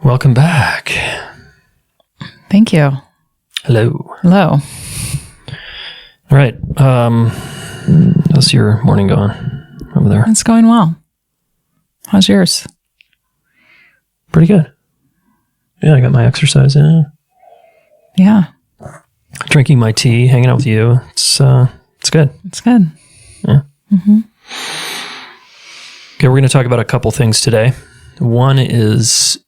Welcome back. Thank you. Hello. Hello. All right. How's your morning going over there? It's going well. How's yours? Pretty good. Yeah, I got my exercise in. Yeah. Drinking my tea, hanging out with you. It's good. It's good. Yeah. Mm-hmm. Okay, we're going to talk about a couple things today. One is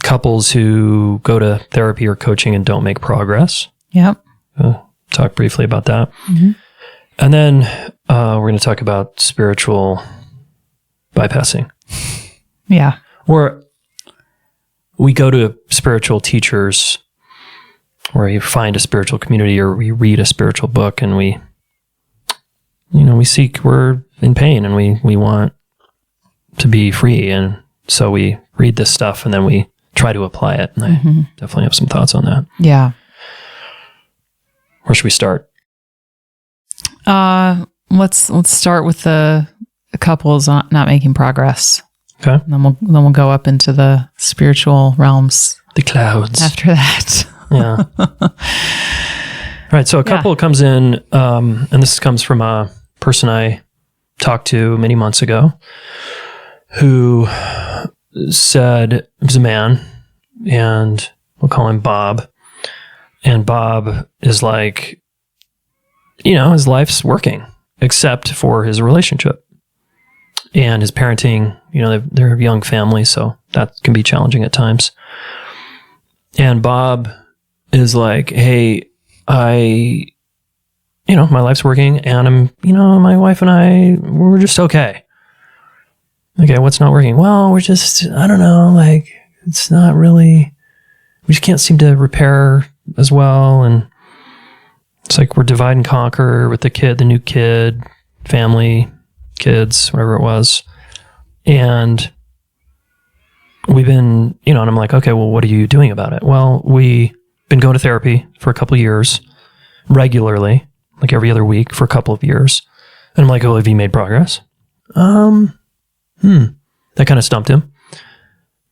couples who go to therapy or coaching and don't make progress. Yep. Talk briefly about that. Mm-hmm. And then we're going to talk about spiritual bypassing. Yeah. Or we go to spiritual teachers, or you find a spiritual community, or we read a spiritual book, and we're in pain and we want to be free. And so we read this stuff and then we try to apply it. And I definitely have some thoughts on that. Yeah. Where should we start? Let's start with the couples not making progress. Okay. And then we'll go up into the spiritual realms. The clouds. After that. Yeah. Right. So a couple comes in, and this comes from a person I talked to many months ago who said, it was a man, and we'll call him Bob. And Bob is like, his life's working except for his relationship and his parenting. They're a young family, so that can be challenging at times. And Bob is like, hey, my life's working and my wife and we're just okay. Okay, what's not working? Well, we're just, I don't know, it's not really, we just can't seem to repair as well. And it's like we're divide and conquer with the new kid, family, kids, whatever it was. And we've been, and I'm like, okay, well, what are you doing about it? Well, we've been going to therapy for a couple of years, regularly, like every other week for a couple of years. And I'm like, oh, have you made progress? That kind of stumped him.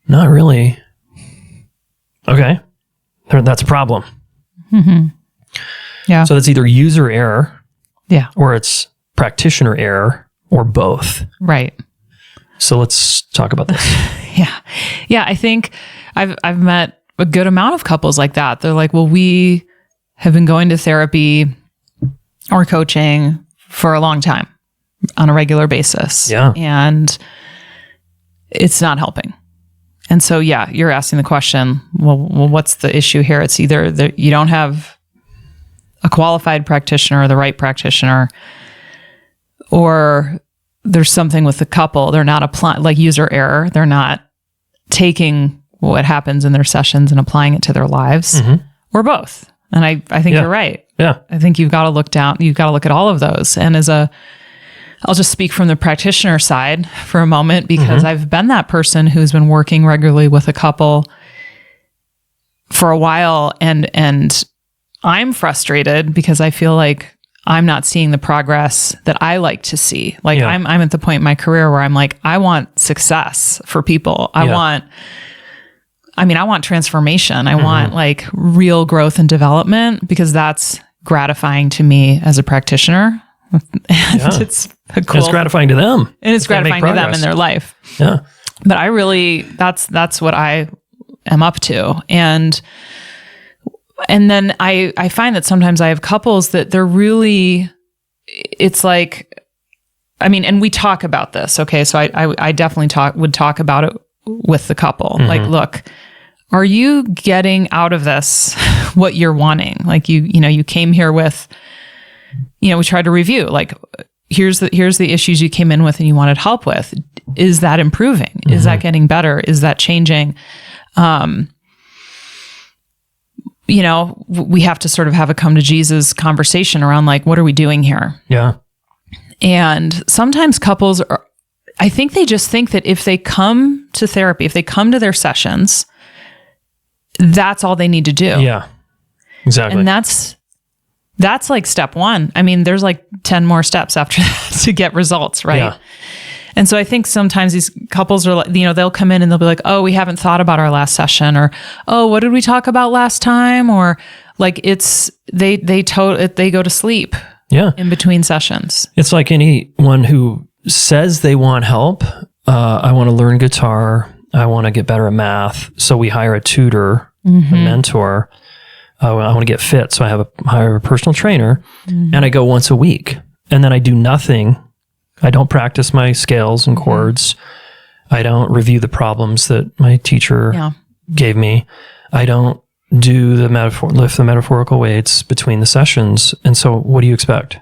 Not really. Okay. That's a problem. Mm-hmm. Yeah. So that's either user error. Yeah. Or it's practitioner error, or both. Right. So let's talk about this. Yeah. Yeah. I think I've met a good amount of couples like that. They're like, well, we have been going to therapy or coaching for a long time on a regular basis. Yeah. And it's not helping. And so, yeah, you're asking the question, well, what's the issue here? It's either that you don't have a qualified practitioner or the right practitioner, or there's something with the couple. They're not applying, like user error. They're not taking what happens in their sessions and applying it to their lives, or both. And I think you're right. Yeah. I think you've got to look at all of those. And I'll just speak from the practitioner side for a moment, because I've been that person who's been working regularly with a couple for a while, and I'm frustrated because I feel like I'm not seeing the progress that I like to see. Like I'm at the point in my career where I'm like, I want success for people. I want transformation. I want like real growth and development, because that's gratifying to me as a practitioner. And it's cool. It's gratifying to them. And it's gratifying to them in their life. Yeah. But I really, that's what I am up to. And then I find that sometimes I have couples that they're really, it's like, and we talk about this. Okay. So I definitely would talk about it with the couple. Like, look, are you getting out of this what you're wanting? Like you came here with, we tried to review, like, here's the issues you came in with and you wanted help with. Is that improving? Is that getting better? Is that changing? We have to sort of have a come to Jesus conversation around, like, what are we doing here? Yeah. And sometimes couples I think they just think that if they come to therapy, if they come to their sessions, that's all they need to do. Yeah, exactly. And that's like step one. There's like 10 more steps after that to get results, right? And so I think sometimes these couples are like, they'll come in and they'll be like, oh, we haven't thought about our last session, or, oh, what did we talk about last time? Or like they go to sleep in between sessions. It's like anyone who says they want help. I want to learn guitar. I want to get better at math. So we hire a tutor, a mentor. I want to get fit. So hire a personal trainer, and I go once a week, and then I do nothing. I don't practice my scales and chords. I don't review the problems that my teacher gave me. I don't do lift the metaphorical weights between the sessions. And so what do you expect?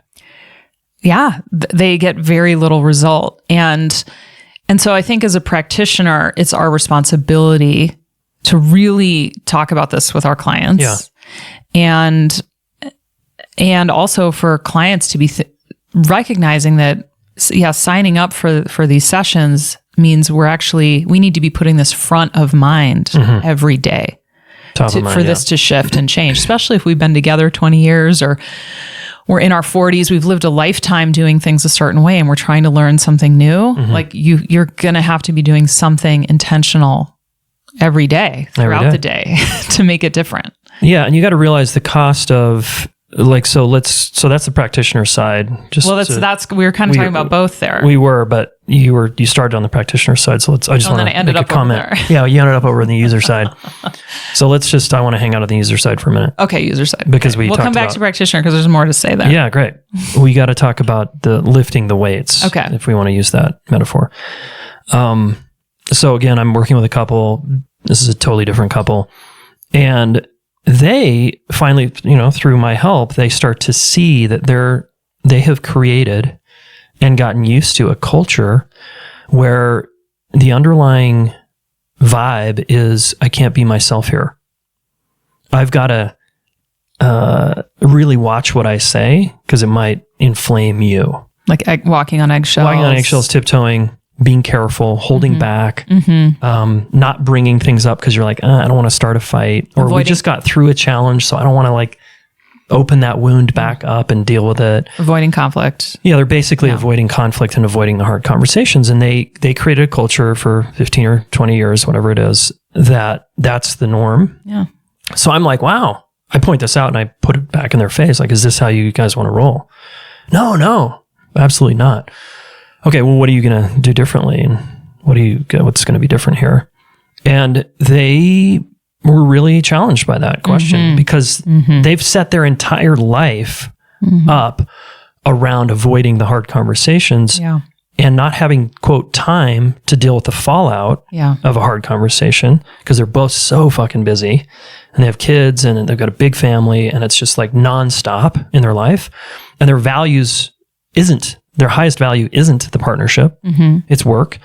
Yeah, they get very little result. And so I think as a practitioner, it's our responsibility to really talk about this with our clients. Yeah. And also for clients to be recognizing that, signing up for these sessions means we need to be putting this front of mind every day for this to shift and change, especially if we've been together 20 years or we're in our 40s, we've lived a lifetime doing things a certain way and we're trying to learn something new. Like you're going to have to be doing something intentional every day throughout the day to make it different. Yeah. And you got to realize the cost of so that's the practitioner side. We were kind of talking about both there. We were, but you started on the practitioner side. So I just want to make a comment. Over there. Yeah, you ended up over on the user side. So I want to hang out on the user side for a minute. Okay, user side. Because we'll come back to practitioner because there's more to say there. Yeah, great. We got to talk about the lifting the weights. Okay. If we want to use that metaphor. So again, I'm working with a couple. This is a totally different couple. And they finally, through my help, they start to see that they have created and gotten used to a culture where the underlying vibe is, I can't be myself here. I've got to really watch what I say because it might inflame you. Like walking on eggshells. Walking on eggshells, tiptoeing, being careful, holding back, not bringing things up because you're like, I don't want to start a fight. Or we just got through a challenge, so I don't want to open that wound back up and deal with it. Avoiding conflict. Yeah, they're basically avoiding conflict and avoiding the hard conversations. And they created a culture for 15 or 20 years, whatever it is, that's the norm. Yeah. So I'm like, wow. I point this out and I put it back in their face. Like, is this how you guys want to roll? No, absolutely not. Okay, well, what are you going to do differently? And what's going to be different here? And they were really challenged by that question because they've set their entire life up around avoiding the hard conversations and not having, quote, time to deal with the fallout of a hard conversation because they're both so fucking busy and they have kids and they've got a big family and it's just like nonstop in their life. And their highest value isn't the partnership, it's work.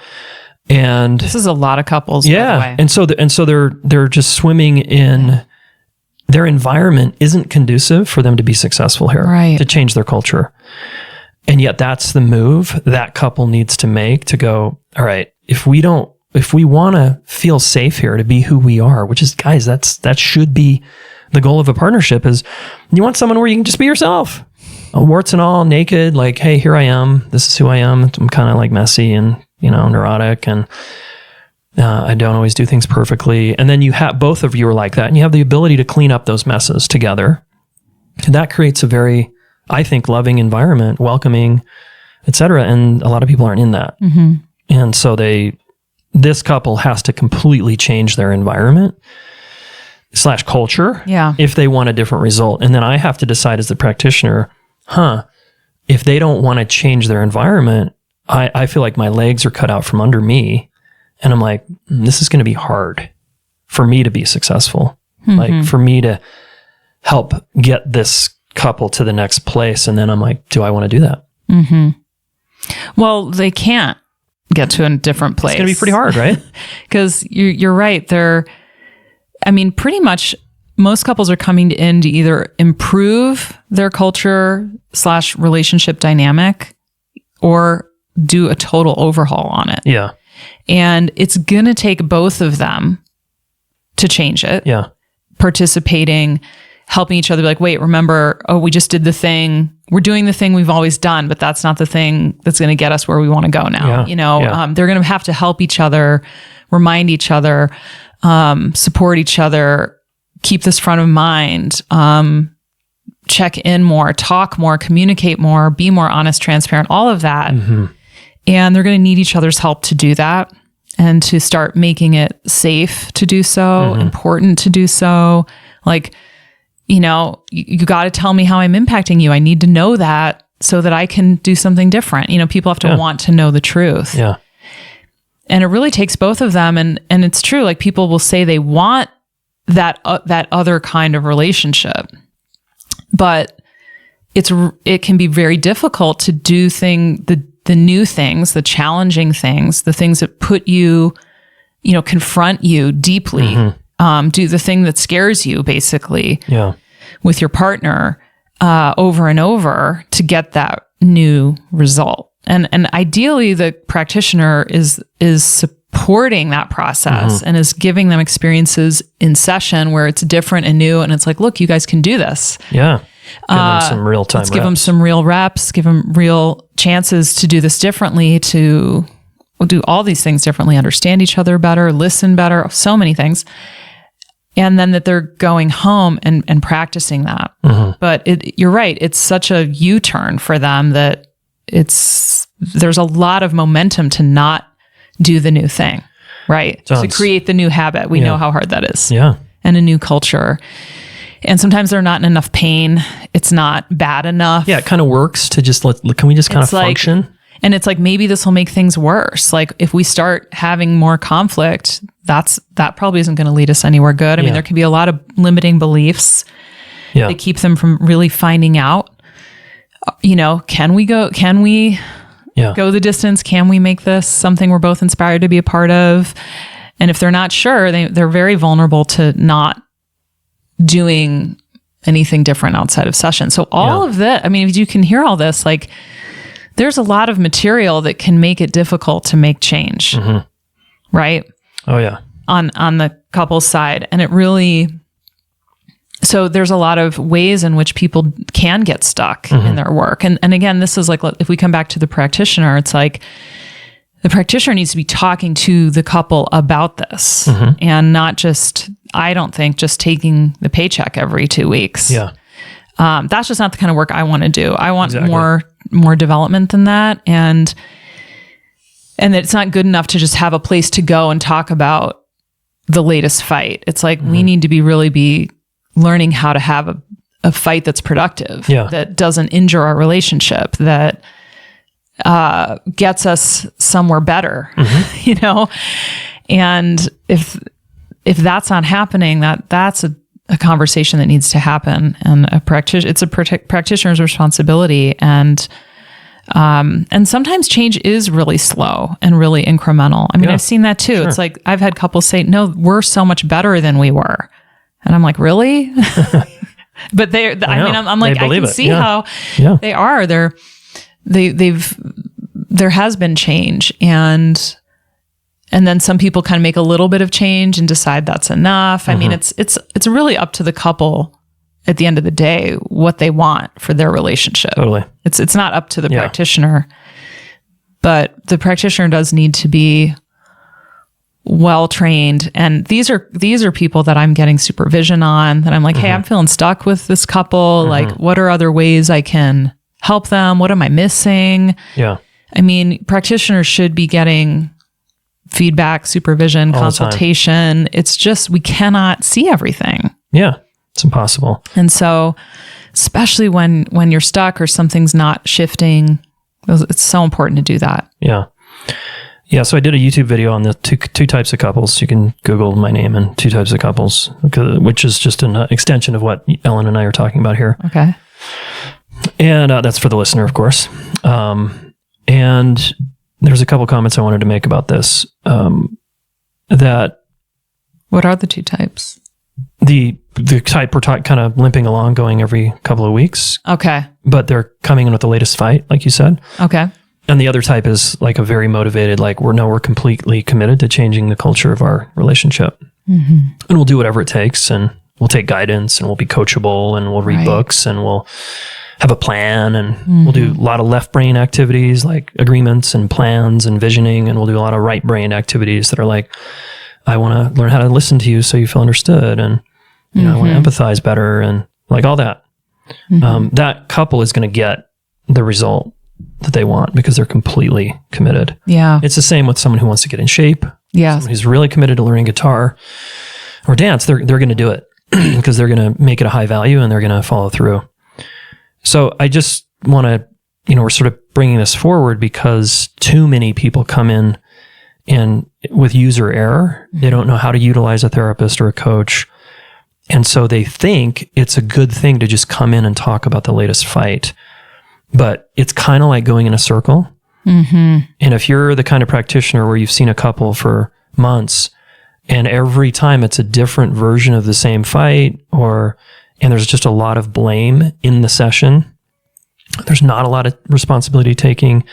And this is a lot of couples, by the way. And so they're just swimming in their environment isn't conducive for them to be successful here, right? To change their culture. And yet that's the move that couple needs to make to go, all right, if we want to feel safe here to be who we are, which is, guys, that should be the goal of a partnership, is you want someone where you can just be yourself. Warts and all, naked, like, hey, here I am. This is who I am. I'm kind of like messy and, neurotic, and I don't always do things perfectly. And then both of you are like that, and you have the ability to clean up those messes together. And that creates a very, I think, loving environment, welcoming, etc. And a lot of people aren't in that. And so this couple has to completely change their environment / culture if they want a different result. And then I have to decide as the practitioner, if they don't want to change their environment, I feel like my legs are cut out from under me. And I'm like, this is going to be hard for me to be successful. Like for me to help get this couple to the next place. And then I'm like, do I want to do that? Well, they can't get to a different place. It's going to be pretty hard, right? Because you're right. Pretty much most couples are coming in to either improve their culture / relationship dynamic or do a total overhaul on it. Yeah. And it's going to take both of them to change it. Yeah. Participating helping each other be like, wait, remember, we just did the thing. We're doing the thing we've always done, but that's not the thing that's going to get us where we want to go now. They're going to have to help each other, remind each other, support each other, keep this front of mind, check in more, talk more, communicate more, be more honest, transparent, all of that. And they're going to need each other's help to do that and to start making it safe to do so, important to do so. Like, you got to tell me how I'm impacting you. I need to know that so that I can do something different. People have to want to know the truth. Yeah. And it really takes both of them. And it's true. Like, people will say they want that other kind of relationship, but it can be very difficult to do the new things, the challenging things, the things that put you, confront you deeply, do the thing that scares you, basically, with your partner, over and over to get that new result. And ideally, the practitioner is supporting that process and is giving them experiences in session where it's different and new. And it's like, look, you guys can do this. Yeah. Give them some real time. Let's give them some real reps, give them real chances to do this differently, to do all these things differently, understand each other better, listen better, so many things. And then that they're going home and practicing that. But you're right. It's such a U-turn for them that there's a lot of momentum to not do the new thing, right? To create the new habit. We know how hard that is. Yeah. And a new culture. And sometimes they're not in enough pain. It's not bad enough. Yeah, it kind of works to just can we just kind of function? And it's like, maybe this will make things worse. Like, if we start having more conflict, that probably isn't going to lead us anywhere good. I mean, there can be a lot of limiting beliefs that keep them from really finding out, can we go the distance? Can we make this something we're both inspired to be a part of? And if they're not sure, they're very vulnerable to not doing anything different outside of session. So all of that, I mean, if you can hear all this, like, there's a lot of material that can make it difficult to make change, right? Oh yeah. On the couple's side. And it really, so there's a lot of ways in which people can get stuck in their work. And again, this is like, if we come back to the practitioner, it's like, the practitioner needs to be talking to the couple about this and not just, I don't think, just taking the paycheck every 2 weeks. Yeah. That's just not the kind of work I want to do. I want more development than that. And that it's not good enough to just have a place to go and talk about the latest fight. It's like, we need to really be learning how to have a fight that's productive, that doesn't injure our relationship, that gets us somewhere better, And if that's not happening, that's a conversation that needs to happen, and it's a practitioner's responsibility. And sometimes change is really slow and really incremental. I mean, I've seen that too. Sure. It's like, I've had couples say, no, we're so much better than we were. And I'm like, really? But I'm like, I can see how they are. There has been change, and then some people kind of make a little bit of change and decide that's enough. I mean, it's really up to the couple at the end of the day what they want for their relationship. Totally. It's not up to the practitioner, but the practitioner does need to be well trained. And these are people that I'm getting supervision on, that I'm like, hey, I'm feeling stuck with this couple. Like, what are other ways I can help them? What am I missing? Yeah. I mean, practitioners should be getting feedback, supervision, consultation. It's just, we cannot see everything. Yeah. It's impossible. And so, especially when you're stuck or something's not shifting, it's so important to do that. Yeah. Yeah. So I did a YouTube video on the two types of couples. You can Google my name and two types of couples, which is just an extension of what Ellen and I are talking about here. Okay. And that's for the listener, of course. And there's a couple comments I wanted to make about this. That what are the two types? The type we're kind of limping along, going every couple of weeks. Okay. But they're coming in with the latest fight, like you said. Okay. And the other type is like a very motivated, like we're completely committed to changing the culture of our relationship. And we'll do whatever it takes. And we'll take guidance and we'll be coachable and we'll read Right. books and we'll have a plan and we'll do a lot of left brain activities like agreements and plans and visioning. And we'll do a lot of right brain activities that are like, I want to learn how to listen to you so you feel understood. And, you know, I want to empathize better and like all that. That couple is going to get the result that they want because they're completely committed. Yeah. It's the same with someone who wants to get in shape. Yes. Someone who's really committed to learning guitar or dance. They're going to do it because they're going to make it a high value and they're going to follow through. So I just want to, you know, we're sort of bringing this forward because too many people come in and with user error, they don't know how to utilize a therapist or a coach. And so they think it's a good thing to just come in and talk about the latest fight. But it's kind of like going in a circle. And if you're the kind of practitioner where you've seen a couple for months and every time it's a different version of the same fight and there's just a lot of blame in the session, there's not a lot of responsibility taking,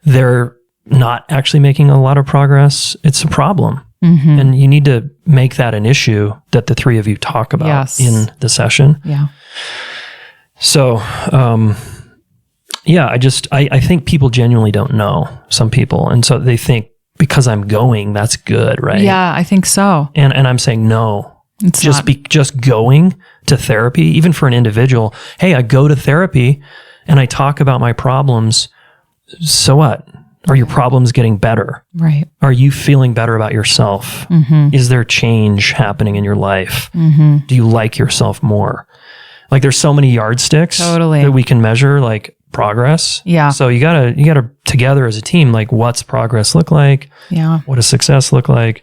they're not actually making a lot of progress, it's a problem. And you need to make that an issue that the three of you talk about in the session. Yeah. So, yeah, I think people genuinely don't know, some people. And so they think because I'm going, that's good, right? Yeah, I think so. And I'm saying, no, It's just going to therapy, even for an individual. Hey, I go to therapy and I talk about my problems. So what? Are your problems getting better? Right. Are you feeling better about yourself? Is there change happening in your life? Do you like yourself more? Like there's so many yardsticks that we can measure like progress. Yeah. So you gotta together as a team, like what's progress look like? Yeah. What does success look like?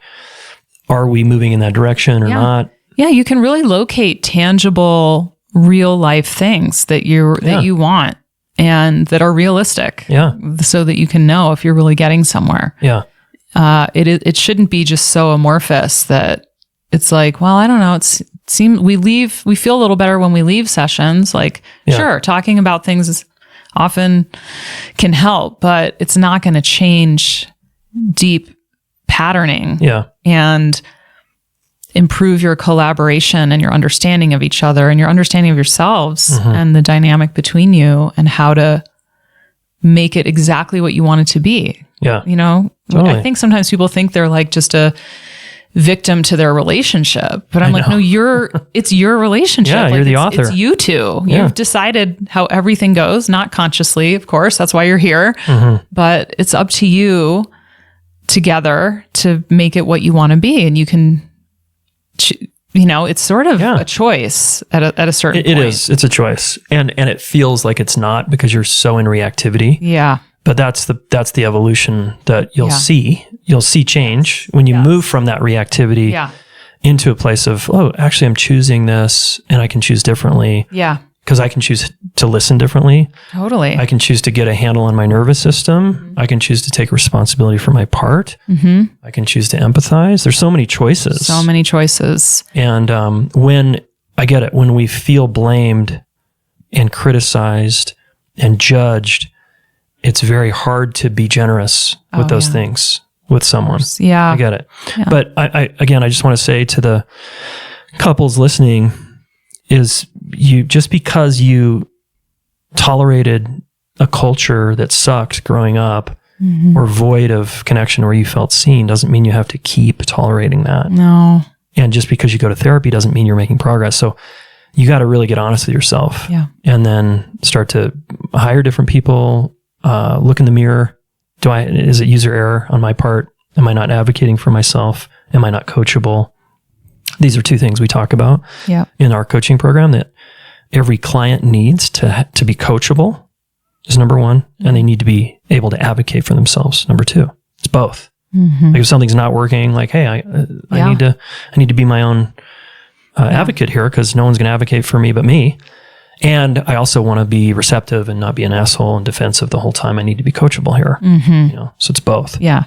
Are we moving in that direction or not? Yeah. You can really locate tangible, real life things that you want and that are realistic. Yeah. So that you can know if you're really getting somewhere. Yeah. It shouldn't be just so amorphous that it's like, well, I don't know. We feel a little better when we leave sessions. Like, sure, talking about things often can help, but it's not going to change deep patterning. Yeah. And improve your collaboration and your understanding of each other and your understanding of yourselves and the dynamic between you and how to make it exactly what you want it to be. Yeah. You know, I think sometimes people think they're like just a victim to their relationship, but I'm like, no, it's your relationship. Yeah, like you're the author. It's you two. Yeah. You've decided how everything goes, not consciously, of course. That's why you're here. But it's up to you together to make it what you want to be. And you can, you know, it's sort of a choice at a certain point. It is. It's a choice. And it feels like it's not because you're so in reactivity. Yeah. But that's the evolution that you'll see. You'll see change when you move from that reactivity into a place of, oh, actually I'm choosing this and I can choose differently. Yeah. Because I can choose to listen differently. Totally. I can choose to get a handle on my nervous system. I can choose to take responsibility for my part. I can choose to empathize. There's so many choices. So many choices. And when we feel blamed and criticized and judged, it's very hard to be generous with those things with someone. Yeah. I get it. Yeah. But I just want to say to the couples listening is just because you tolerated a culture that sucked growing up or void of connection where you felt seen doesn't mean you have to keep tolerating that. No. And just because you go to therapy doesn't mean you're making progress. So you got to really get honest with yourself and then start to hire different people. Look in the mirror. Is it user error on my part? Am I not advocating for myself? Am I not coachable? These are two things we talk about in our coaching program that every client needs to be coachable is number one. And they need to be able to advocate for themselves. Number two, it's both. Like if something's not working, like, hey, I need to be my own advocate here because no one's going to advocate for me but me. And I also want to be receptive and not be an asshole and defensive the whole time. I need to be coachable here. You know, so it's both. Yeah.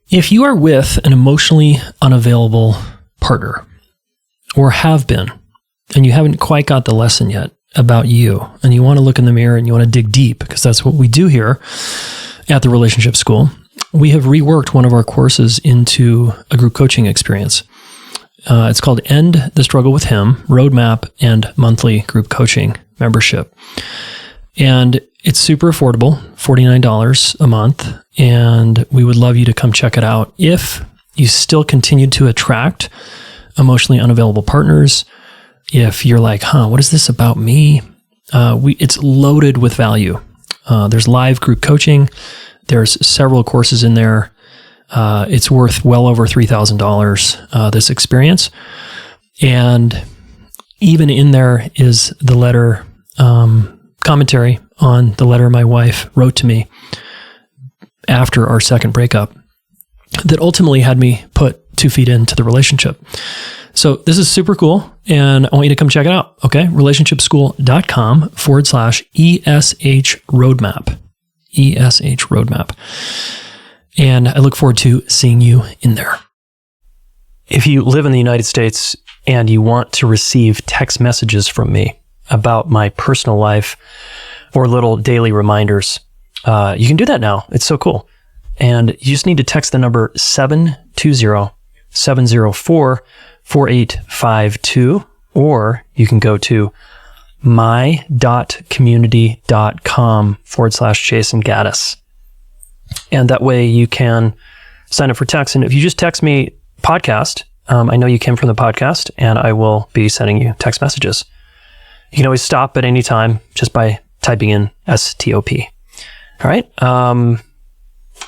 If you are with an emotionally unavailable partner or have been, and you haven't quite got the lesson yet about you, and you want to look in the mirror and you want to dig deep, because that's what we do here at the Relationship School, we have reworked one of our courses into a group coaching experience. It's called End the Struggle with Him, Roadmap and Monthly Group Coaching Membership. And it's super affordable, $49 a month. And we would love you to come check it out. If you still continue to attract emotionally unavailable partners, if you're like, what is this about me? It's loaded with value. There's live group coaching. There's several courses in there. It's worth well over $3,000, this experience. And even in there is the letter, commentary on the letter my wife wrote to me after our second breakup that ultimately had me put 2 feet into the relationship. So this is super cool, and I want you to come check it out, okay? relationshipschool.com/ESH roadmap. ESH roadmap. And I look forward to seeing you in there. If you live in the United States and you want to receive text messages from me about my personal life or little daily reminders, you can do that now. It's so cool. And you just need to text the number 720-704-4852, or you can go to my.community.com/Jayson Gaddis. And that way you can sign up for text. And if you just text me podcast, I know you came from the podcast, and I will be sending you text messages. You can always stop at any time just by typing in STOP. All right.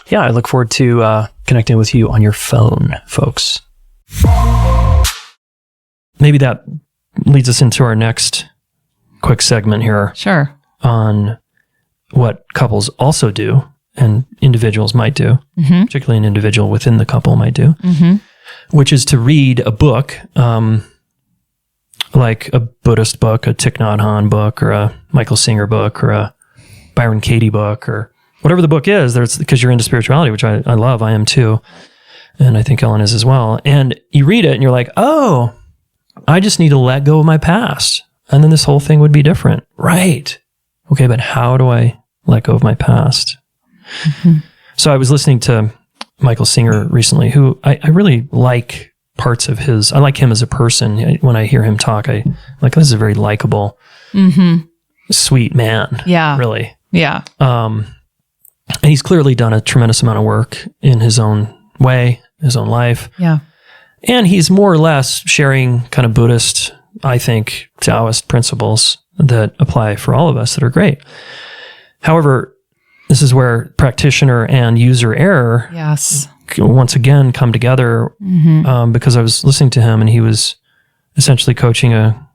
Yeah, I look forward to connecting with you on your phone, folks. Maybe that leads us into our next quick segment here. Sure. On what couples also do and individuals might do, particularly an individual within the couple might do, which is to read a book, like a Buddhist book, a Thich Nhat Hanh book, or a Michael Singer book, or a Byron Katie book, or whatever the book is, because you're into spirituality, which I love. I am too. And I think Ellen is as well. And you read it and you're like, oh, I just need to let go of my past. And then this whole thing would be different. Right. Okay, but how do I let go of my past? So I was listening to Michael Singer recently, who I really like parts of his. I like him as a person. When I hear him talk, I like, this is a very likable, sweet man. Yeah. Really. Yeah. And he's clearly done a tremendous amount of work in his own way, his own life. Yeah. And he's more or less sharing kind of Buddhist, I think, Taoist principles that apply for all of us that are great. However, this is where practitioner and user error once again come together, because I was listening to him and he was essentially coaching a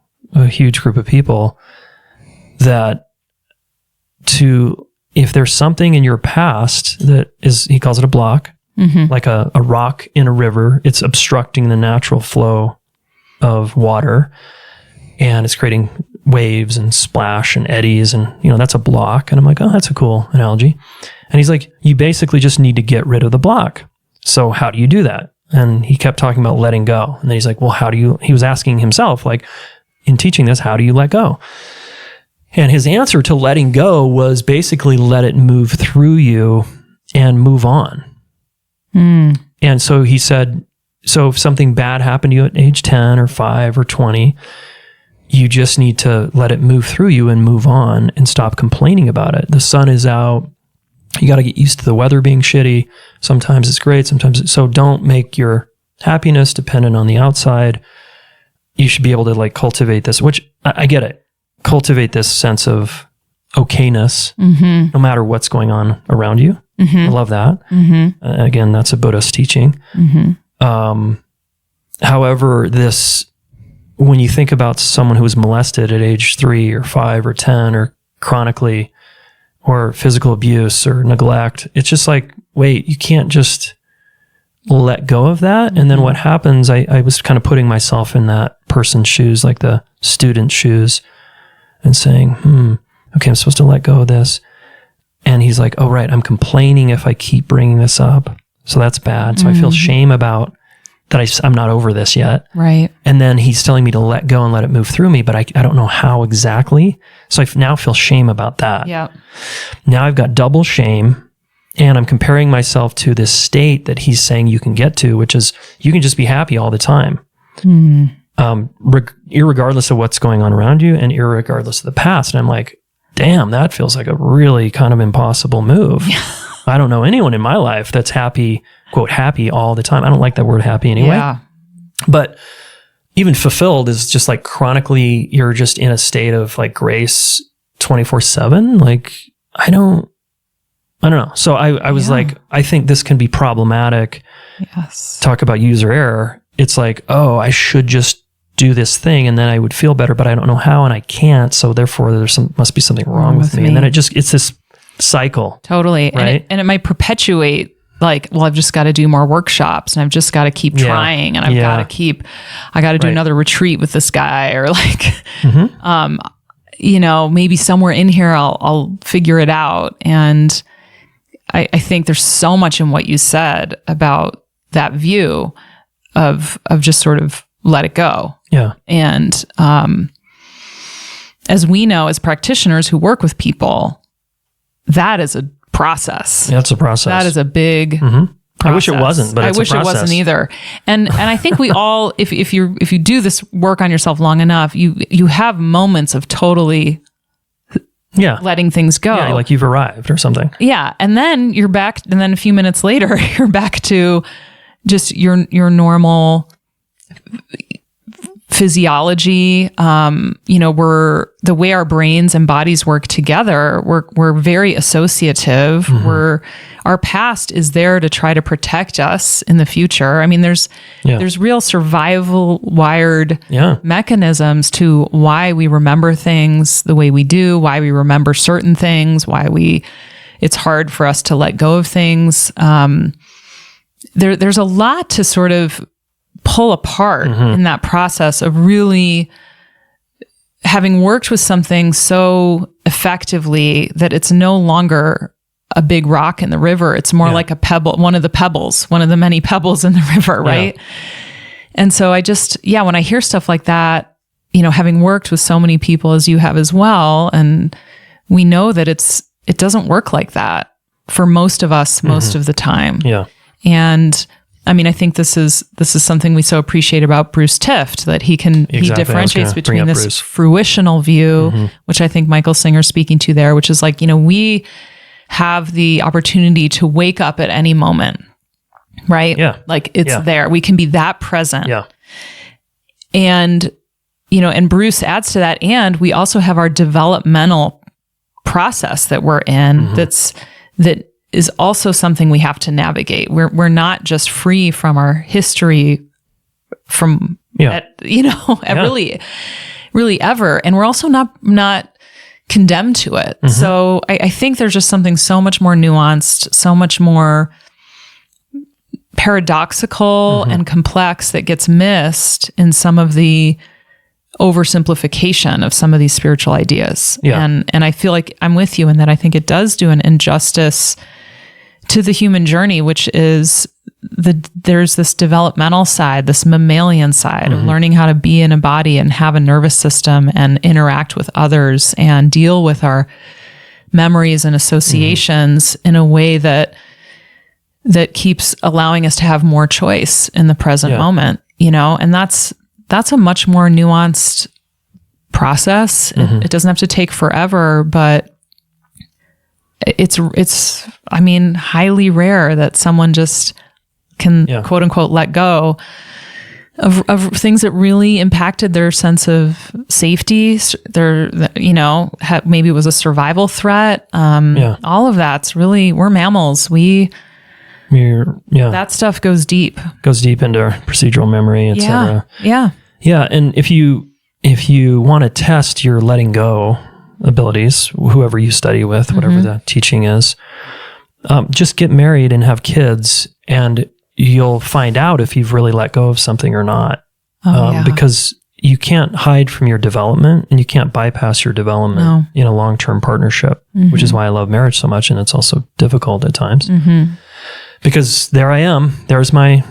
huge group of people that if there's something in your past that is, he calls it a block, like a rock in a river, it's obstructing the natural flow of water and it's creating waves and splash and eddies, and that's a block. And I'm like, oh, that's a cool analogy. And he's like, you basically just need to get rid of the block. So how do you do that? And he kept talking about letting go. And then he's like, well, he was asking himself, like, in teaching this, how do you let go? And his answer to letting go was basically let it move through you and move on. And so he said, so if something bad happened to you at age 10 or 5 or 20, you just need to let it move through you and move on and stop complaining about it. The sun is out. You got to get used to the weather being shitty. Sometimes it's great. So don't make your happiness dependent on the outside. You should be able to cultivate this, which I get it. Cultivate this sense of okayness, no matter what's going on around you. I love that. Again, that's a Buddhist teaching. However, when you think about someone who was molested at age 3 or 5 or 10 or chronically, or physical abuse or neglect, it's just like, wait, you can't just let go of that. And then what happens, I was kind of putting myself in that person's shoes, like the student's shoes, and saying, okay, I'm supposed to let go of this. And he's like, oh, right, I'm complaining if I keep bringing this up. So that's bad. So I feel shame about that I'm not over this yet. Right. And then he's telling me to let go and let it move through me, but I don't know how exactly. So I now feel shame about that. Yeah. Now I've got double shame And I'm comparing myself to this state that he's saying you can get to, which is you can just be happy all the time. Irregardless of what's going on around you and irregardless of the past. And I'm like, damn, that feels like a really kind of impossible move. I don't know anyone in my life that's happy, quote, happy all the time. I don't like that word happy anyway. Yeah. But even fulfilled is just like chronically, you're just in a state of like grace 24/7. Like, I don't know. So I was like, I think this can be problematic. Yes. Talk about user error. It's like, oh, I should just do this thing and then I would feel better, but I don't know how and I can't. So therefore must be something wrong with me. And then it's this cycle. Totally. Right? And it might perpetuate like, well, I've just got to do more workshops and I've just got to keep trying and I got to do another retreat with this guy or like, maybe somewhere in here I'll figure it out. And I think there's so much in what you said about that view of just sort of let it go. Yeah. And as we know, as practitioners who work with people, that is a process. Yeah, it's a process. That is a big I wish it wasn't, but it's I wish a it wasn't either. And I think we all, if you do this work on yourself long enough, you have moments of totally letting things go. Yeah, like you've arrived or something. Yeah. And then you're back, and then a few minutes later, you're back to just your normal physiology. We're the way our brains and bodies work together. We're very associative. Our past is there to try to protect us in the future. I mean, there's real survival wired mechanisms to why we remember things the way we do, why we remember certain things, it's hard for us to let go of things. There's a lot to sort of pull apart in that process of really having worked with something so effectively that it's no longer a big rock in the river. It's more like a pebble, one of the many pebbles in the river, right? Yeah. And so I just, when I hear stuff like that, having worked with so many people as you have as well, and we know that it doesn't work like that for most of us most of the time. Yeah. And I mean, I think this is something we so appreciate about Bruce Tift, that he differentiates between this fruitional view, which I think Michael Singer's speaking to there, which is like, we have the opportunity to wake up at any moment, right? Yeah. Like it's there. We can be that present. Yeah. And, and Bruce adds to that. And we also have our developmental process that we're in that is also something we have to navigate. We're not just free from our history really, really ever. And we're also not condemned to it. So I think there's just something so much more nuanced, so much more paradoxical and complex that gets missed in some of the oversimplification of some of these spiritual ideas. Yeah. And I feel like I'm with you in that I think it does do an injustice to the human journey, which is there's this developmental side, this mammalian side of learning how to be in a body and have a nervous system and interact with others and deal with our memories and associations in a way that keeps allowing us to have more choice in the present moment, and that's a much more nuanced process. It doesn't have to take forever, but it's highly rare that someone just can quote unquote let go of things that really impacted their sense of safety. Maybe it was a survival threat. All of that's really, we're mammals. That stuff goes deep into our procedural memory, etc. Yeah. And if you want to test your letting go abilities, whoever you study with, whatever the teaching is, just get married and have kids, and you'll find out if you've really let go of something or not. Because you can't hide from your development, and you can't bypass your development in a long-term partnership, which is why I love marriage so much, and it's also difficult at times. Because there I am. There's my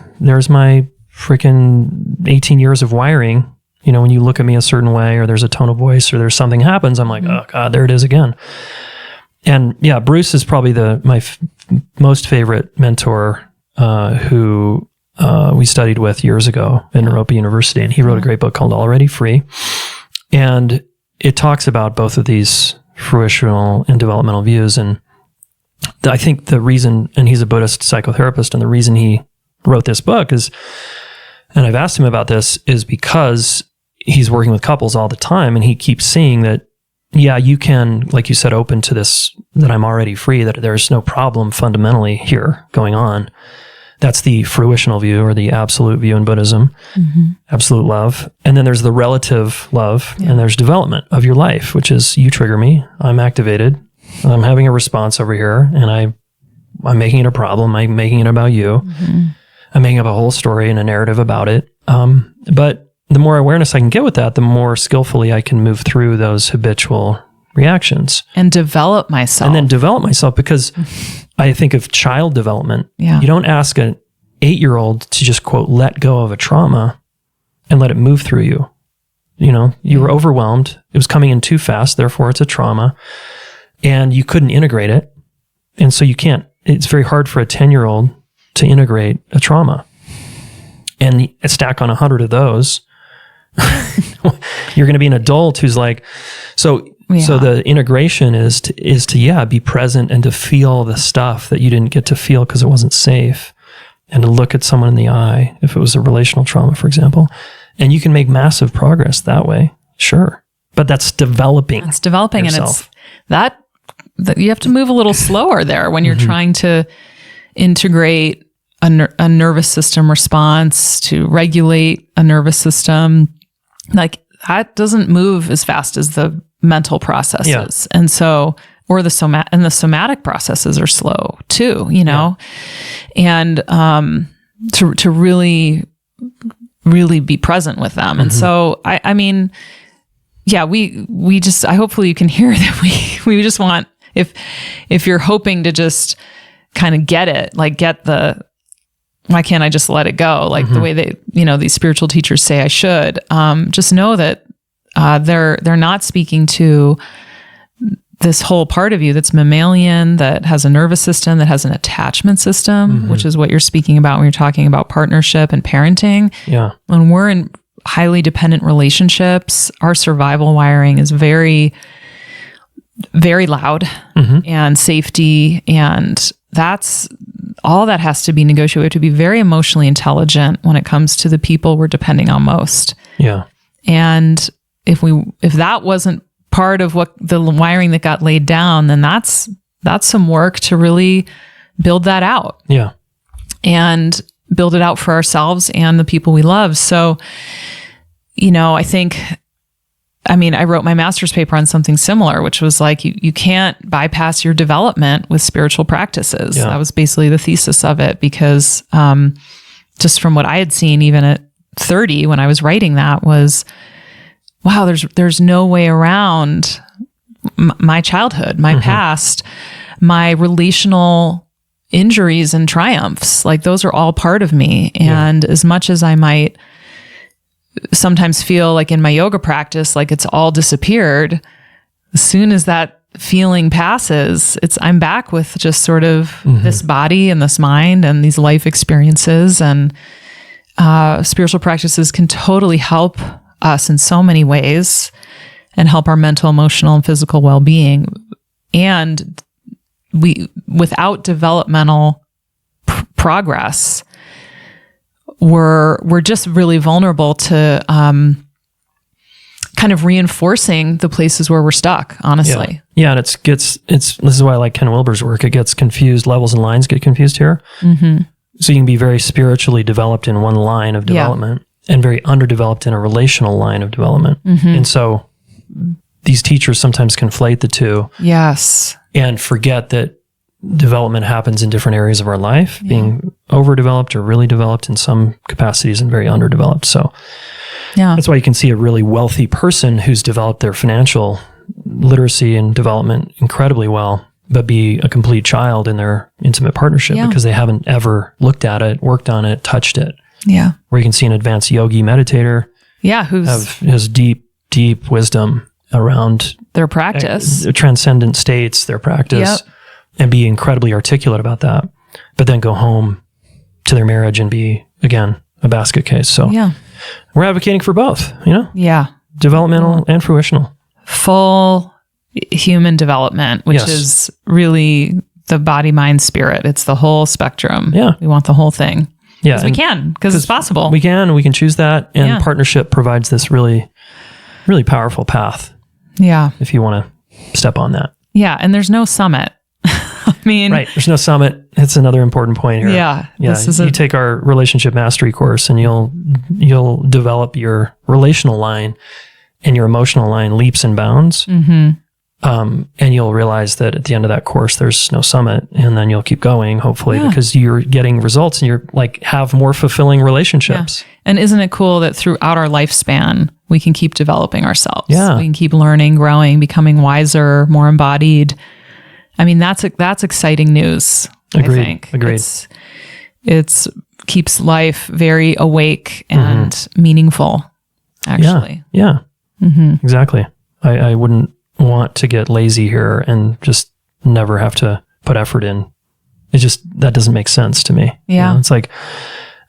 freaking 18 years of wiring. When you look at me a certain way, or there's a tone of voice, or there's something happens, I'm like, oh God, there it is again. And yeah, Bruce is probably my most favorite mentor who we studied with years ago at Naropa University. And he wrote a great book called Already Free. And it talks about both of these fruitional and developmental views. And I think the reason, and he's a Buddhist psychotherapist, and the reason he wrote this book is, and I've asked him about this, is because he's working with couples all the time, and he keeps seeing that, yeah, you can, like you said, open to this, that I'm already free, that there's no problem fundamentally here going on. That's the fruitional view, or the absolute view in Buddhism, absolute love. And then there's the relative love, and there's development of your life, which is you trigger me, I'm activated, I'm having a response over here, and I'm making it a problem, I'm making it about you. I'm making up a whole story and a narrative about it. But the more awareness I can get with that, the more skillfully I can move through those habitual reactions. And develop myself. Because I think of child development. Yeah. You don't ask an 8-year-old to just, quote, let go of a trauma and let it move through you. You know, you were overwhelmed. It was coming in too fast. Therefore, it's a trauma. And you couldn't integrate it. And so you can't. It's very hard for a 10-year-old to integrate a trauma. And stack on 100 of those, you're going to be an adult who's like, so the integration is to be present and to feel the stuff that you didn't get to feel because it wasn't safe, and to look at someone in the eye, if it was a relational trauma, for example. And you can make massive progress that way. Sure. But that's developing. It's developing. yourself. And it's that you have to move a little slower there when you're trying to integrate a nervous system response, to regulate a nervous system. Like, that doesn't move as fast as the mental processes. Yeah. And so, or the somatic processes are slow too, you know? Yeah. And to really, really be present with them. And so, I mean, yeah, we just, hopefully you can hear that we just want, if you're hoping to just kind of get it, like get why can't I just let it go? Like the way they, these spiritual teachers say I should, just know that they're not speaking to this whole part of you that's mammalian, that has a nervous system, that has an attachment system, which is what you're speaking about when you're talking about partnership and parenting. Yeah. When we're in highly dependent relationships, our survival wiring is very, very loud, and safety, and that's all that has to be negotiated. We have to be very emotionally intelligent when it comes to the people we're depending on most. Yeah. And if that wasn't part of what the wiring that got laid down, then that's some work to really build that out. Yeah. And build it out for ourselves and the people we love. So, I wrote my master's paper on something similar, which was like, you can't bypass your development with spiritual practices. Yeah. That was basically the thesis of it, because just from what I had seen, even at 30, when I was writing that, was, wow, there's no way around my childhood, my past, my relational injuries and triumphs. Like, those are all part of me. And as much as I might sometimes feel like in my yoga practice, like it's all disappeared, as soon as that feeling passes, I'm back with just sort of this body and this mind and these life experiences. And spiritual practices can totally help us in so many ways, and help our mental, emotional, and physical well-being. And without developmental progress, we're just really vulnerable to kind of reinforcing the places where we're stuck, honestly. Yeah, and this is why I like Ken Wilber's work. It gets confused, levels and lines get confused here. So you can be very spiritually developed in one line of development, and very underdeveloped in a relational line of development. And so these teachers sometimes conflate the two. Yes. And forget that development happens in different areas of our life, being overdeveloped or really developed in some capacities, and very underdeveloped. So that's why you can see a really wealthy person who's developed their financial literacy and development incredibly well, but be a complete child in their intimate partnership because they haven't ever looked at it, worked on it, touched it. Yeah. Where you can see an advanced yogi meditator who has deep, deep wisdom around their practice, transcendent states, their practice, and be incredibly articulate about that, but then go home to their marriage and be, again, a basket case. So we're advocating for both, developmental and fruitional. Full human development, which is really the body, mind, spirit. It's the whole spectrum. Yeah. We want the whole thing. Yeah. We can, because it's possible. We can choose that. And partnership provides this really, really powerful path. Yeah. If you want to step on that. Yeah. And there's no summit. I mean, right. There's no summit. It's another important point here. Yeah. You take our relationship mastery course and you'll develop your relational line and your emotional line leaps and bounds. Mm-hmm. And you'll realize that at the end of that course, there's no summit, and then you'll keep going, hopefully, because you're getting results and you're have more fulfilling relationships. Yeah. And isn't it cool that throughout our lifespan, we can keep developing ourselves? Yeah. We can keep learning, growing, becoming wiser, more embodied. I mean, that's exciting news. Agreed. I think. Agreed. It's keeps life very awake and meaningful, actually. Yeah. Exactly. I wouldn't want to get lazy here and just never have to put effort in. That doesn't make sense to me. Yeah. It's like,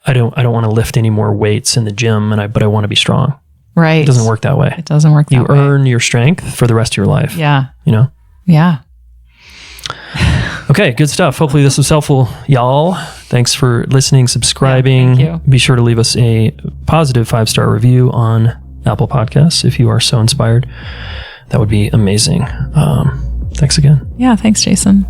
I don't want to lift any more weights in the gym, but I want to be strong. Right. It doesn't work that way. It doesn't work that way. You earn your strength for the rest of your life. Yeah. Yeah. Okay, good stuff. Hopefully this was helpful, y'all. Thanks for listening, subscribing. Yeah, thank you. Be sure to leave us a positive 5-star review on Apple Podcasts if you are so inspired. That would be amazing. Thanks again. Yeah, thanks, Jayson.